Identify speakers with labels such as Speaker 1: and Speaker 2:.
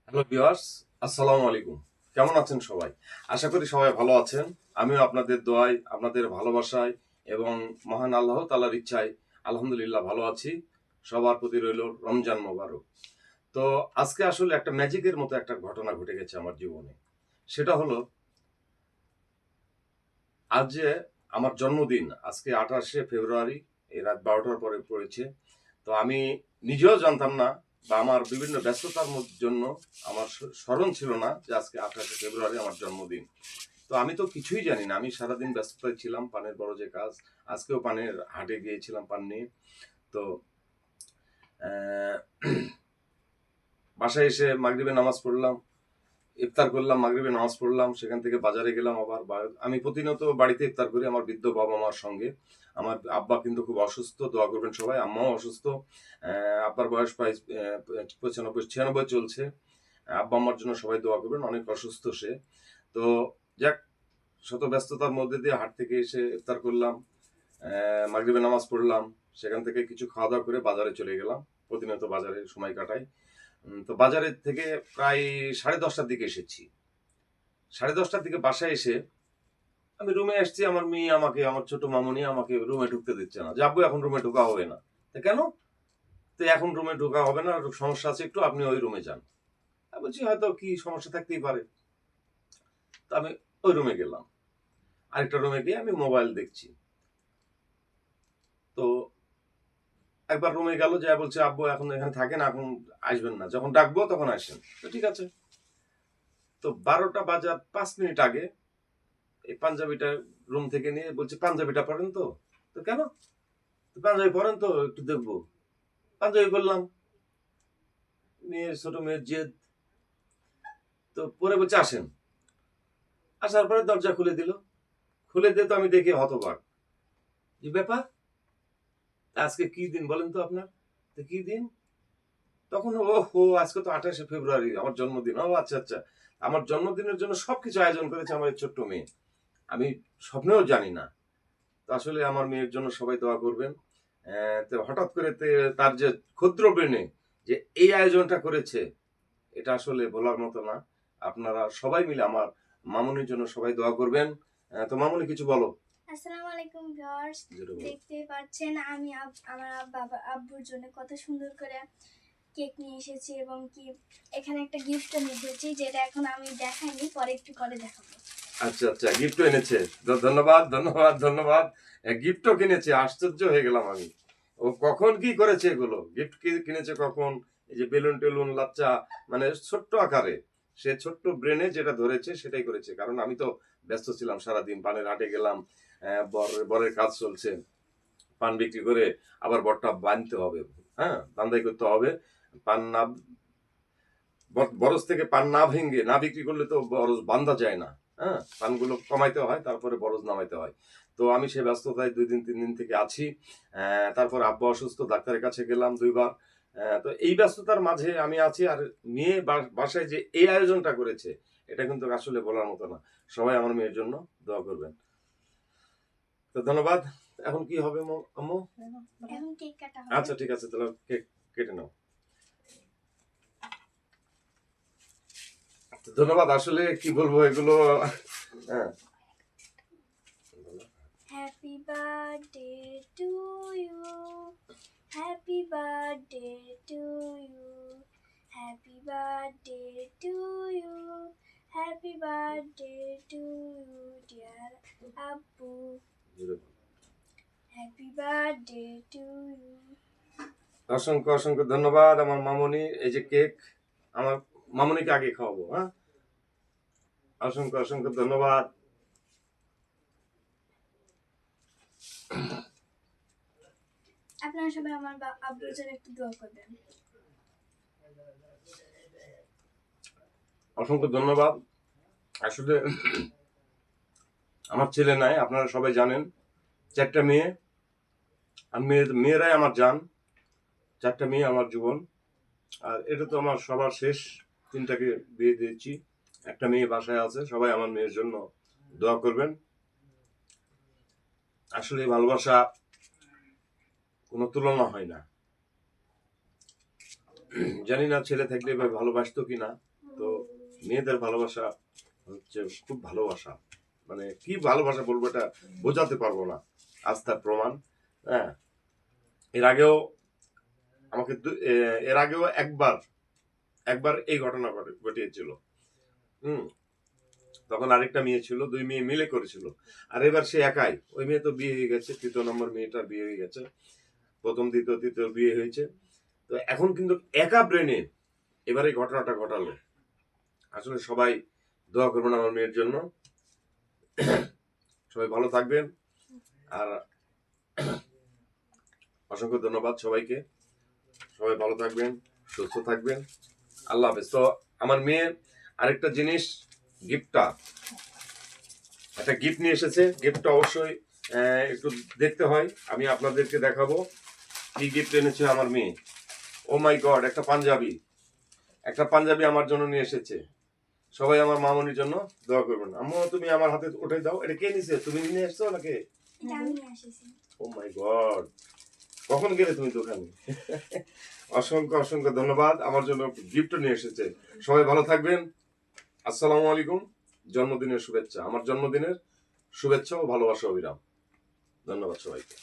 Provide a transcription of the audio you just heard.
Speaker 1: Hello viewers, আসসালামু আলাইকুম। কেমন আছেন সবাই? আশা করি সবাই ভালো আছেন। আমিও আপনাদের দোয়ায়, আপনাদের ভালোবাসায় এবং মহান আল্লাহ তাআলার ইচ্ছায় আলহামদুলিল্লাহ ভালো আছি। সবার প্রতি রইল রমজান মোবারক। তো আজকে আসলে একটা ম্যাজিকের মতো একটা ঘটনা ঘটে গেছে আমার জীবনে। সেটা হলো আজ যে আমার জন্মদিন, আজকে ২৮শে ফেব্রুয়ারি, এই রাত ১২টার পরে পড়েছে। তো আমি নিজেও জানতাম না বা আমার বিভিন্ন ব্যস্ততার জন্য আমার স্মরণ ছিল না যে আজকে ২৮শে ফেব্রুয়ারি আমার জন্মদিন। তো আমি তো কিছুই জানি না। আমি সারাদিন ব্যস্ততায় ছিলাম, পানের বড় যে কাজ। আজকেও পানের হাটে গিয়েছিলাম পান নিয়ে। তো বাসায় এসে মাগরিবের নামাজ পড়লাম, ইফতার করলাম, মাগরিবের নামাজ পড়লাম, সেখান থেকে বাজারে গেলাম আবার। আমি প্রতিনিয়ত বাড়িতে ইফতার করি আমার বৃদ্ধ বাবা মার সঙ্গে। আমার আব্বা কিন্তু খুব অসুস্থ, দোয়া করবেন সবাই। আম্মাও অসুস্থ। আব্বার বয়স প্রায় ৯৫ ৯৬ চলছে। আব্বা আম্মার জন্য সবাই দোয়া করবেন, অনেক অসুস্থ সে। তো যাক, শত ব্যস্ততার মধ্যে দিয়ে হাট থেকে এসে ইফতার করলাম, মাগরিবের নামাজ পড়লাম, সেখান থেকে কিছু খাওয়া দাওয়া করে বাজারে চলে গেলাম। প্রতিনিয়ত বাজারে সময় কাটাই। তো বাজারের থেকে প্রায় ১০:৩০টার দিকে এসেছি। ১০:৩০টার দিকে বাসায় এসে আমি রুমে আসছি, আমার মেয়ে আমাকে, আমার ছোট মামুনি আমাকে রুমে ঢুকতে দিচ্ছে না। যে, "আব্বু এখন রুমে ঢোকা হবে না।" তো কেন? তো এখন রুমে ঢোকা হবে না, সমস্যা আছে একটু, আপনি ওই রুমে যান। আমি বলছি হয়তো কি সমস্যা থাকতেই পারে। তো আমি ওই রুমে গেলাম। আরেকটা রুমে গিয়ে আমি মোবাইল দেখছি। তো একবার রুমে গেল, যেয়ে বলছে, "আব্বু এখন এখানে থাকেন, এখন আসবেন না। যখন ডাকবো তখন আসেন।" তো ঠিক আছে। তো ১২টা বাজার ৫ মিনিট আগে এই পাঞ্জাবিটা রুম থেকে নিয়ে বলছে, "পাঞ্জাবিটা পরেন তো?" তো কেন? তো পাঞ্জাবি পরেন তো একটু দেখবো। পাঞ্জাবি পরলাম। ছোট মেয়ের জেদ। তো পরে বলছে, "আসেন।" আসার পরে দরজা খুলে দিল। খুলে দিয়ে তো আমি দেখি হতবাক। যে ব্যাপার? আজকে কি দিন বলেন তো আপনার? তো কি দিন? তখন ওহো! আজকে তো ২৮শে ফেব্রুয়ারি আমার জন্মদিন। ও আচ্ছা, আচ্ছা। আমার জন্মদিনের জন্য সবকিছু আয়োজন করেছে আমার এই ছোট্ট মেয়ে। আমি স্বপ্নেও জানি না। তো আসলে আমার মেয়ের জন্য সবাই দোয়া করবেন। তো হঠাৎ করে তার যে ক্ষুদ্র ব্রেনে যে এই আয়োজনটা করেছে, এটা আসলে বলার মতো না। আপনারা সবাই মিলে আমার মামুনির জন্য সবাই দোয়া করবেন। তো মামুনি কিছু বলো।
Speaker 2: আসসালামু আলাইকুম ভিউয়ার্স।
Speaker 1: যেটা বলো।
Speaker 2: দেখতেই পাচ্ছেন আমি আমার বাবা আব্বুর জন্য কত সুন্দর করে কেক নিয়ে এসেছি এবং কি এখানে একটা গিফট নিয়ে এসেছি যেটা এখন আমি দেখাইনি, পরে একটু পরে দেখাবো।
Speaker 1: আচ্ছা, আচ্ছা, গিফটও এনেছে। ধন্যবাদ, ধন্যবাদ, ধন্যবাদ। গিফটও কিনেছে। আশ্চর্য হয়ে গেলাম আমি। ও কখন কি করেছে এগুলো? গিফট কিনেছে কখন? এই যে বেলুন-টেলুন, লাচ্চা, মানে ছোট্ট আকারে। সে ছোট্ট ব্রেনে যেটা ধরেছে সেটাই করেছে। কারণ আমি তো ব্যস্ত ছিলাম সারাদিন। পানের হাটে গেলাম। বরের কাজ চলছে। পান বিক্রি করে আবার বরটা বানতে হবে। হ্যাঁ? বান্দাই করতে হবে। পান না, বরজ থেকে পান না ভেঙে না বিক্রি করলে তো বরজ বান্ধা যায় না। হ্যাঁ, পানগুলো কমাইতে হয়, তারপরে বরজ নামাইতে হয়। তো আমি সেই ব্যস্ততায় ২ দিন ৩ দিন থেকে আছি। তারপর আব্বা অসুস্থ, ডাক্তারের কাছে গেলাম ২ বার। তো এই ব্যস্ততার মাঝে আমি আছি। আর মেয়ে বাসায় যে এই আয়োজনটা করেছে, এটা কিন্তু আসলে বলার মতো না। সবাই আমার মেয়ের জন্য দোয়া করবেন। তো ধন্যবাদ। এখন কি হবে আম্মু?
Speaker 2: এখন কেক কাটা হবে।
Speaker 1: আচ্ছা, ঠিক আছে, তাহলে কেক কেটে নাও। তো ধন্যবাদ। আসলে কি বলবো এগুলো। হ্যাঁ।
Speaker 2: Happy birthday to you, happy birthday to you, happy birthday to you, happy birthday to you dear আব্বু, হ্যাপি বার্থডে টু ইউ।
Speaker 1: অসংখ্য অসংখ্য ধন্যবাদ আমার মামুনি। এই যে কেক, আমার মামুনিকে আগে খাওয়াবো। হ্যাঁ, অসংখ্য অসংখ্য ধন্যবাদ।
Speaker 2: আপনারা সবাই আমার আব্বুর জন্য একটু দোয়া করবেন।
Speaker 1: অসংখ্য ধন্যবাদ। আসলে আমার ছেলে নাই, আপনারা সবাই জানেন। ৪টা মেয়ে। আর মেয়েরাই আমার জান। ৪টা মেয়ে আমার জীবন। আর এটা তো আমার সবার শেষ। ৩টাকে বিয়ে দিয়েছি। একটা মেয়ে বাসায় আছে। সবাই আমার মেয়ের জন্য দোয়া করবেন। আসলে ভালোবাসা কোনো তুলনা হয় না। জানি না ছেলে থাকলে এভাবে ভালোবাসতো কিনা। মেয়েদের ভালোবাসা হচ্ছে খুব ভালোবাসা, মানে কি ভালোবাসা বলবো এটা বোঝাতে পারবো না। আজ তার প্রমাণ। হ্যাঁ, এর আগেও আমাকে এর আগেও একবার একবার এই ঘটনা ঘটিয়েছিল। হুম, তখন আরেকটা মেয়ে ছিল, দুই মেয়ে মিলে করেছিল। আর এবার সে একাই, ওই মেয়ে তো বিয়ে হয়ে গেছে, 3 নম্বর মেয়েটার বিয়ে হয়ে গেছে, প্রথম দ্বিতীয় তৃতীয় বিয়ে হয়েছে। তো এখন কিন্তু একা ব্রেনে এবার এই ঘটনাটা ঘটালো। আসলে সবাই দোয়া করবেন আমার মেয়ের জন্য। সবাই ভালো থাকবেন। আর অসংখ্য ধন্যবাদ সবাইকে। সবাই ভালো থাকবেন, সুস্থ থাকবেন। আল্লাহ হাফেজ। তো আমার মেয়ে আরেকটা জিনিস, গিফটটা, একটা গিফট নিয়ে এসেছে। গিফটটা অবশ্যই একটু দেখতে হয়, আমি আপনাদেরকে দেখাবো কি গিফট এনেছে আমার মেয়ে। ও মাই গড, একটা পাঞ্জাবি, একটা পাঞ্জাবি আমার জন্য নিয়ে এসেছে। সবাই আমার মামনির জন্য দোয়া করবেন। আম্মু তুমি আমার হাতে উঠে দাও। এটা কে নিছে? তুমি নিয়ে এসছো নাকি?
Speaker 2: এটা আমি নিয়ে এসেছি।
Speaker 1: ও মাই গড, কখন গেলে তুমি দোকানে? অসংখ্য অসংখ্য ধন্যবাদ, আমার জন্য গিফট নিয়ে এসেছে। সবাই ভালো থাকবেন। আসসালামু আলাইকুম। জন্মদিনের শুভেচ্ছা, আমার জন্মদিনের শুভেচ্ছা ও ভালোবাসা অবিরাম। ধন্যবাদ সবাইকে।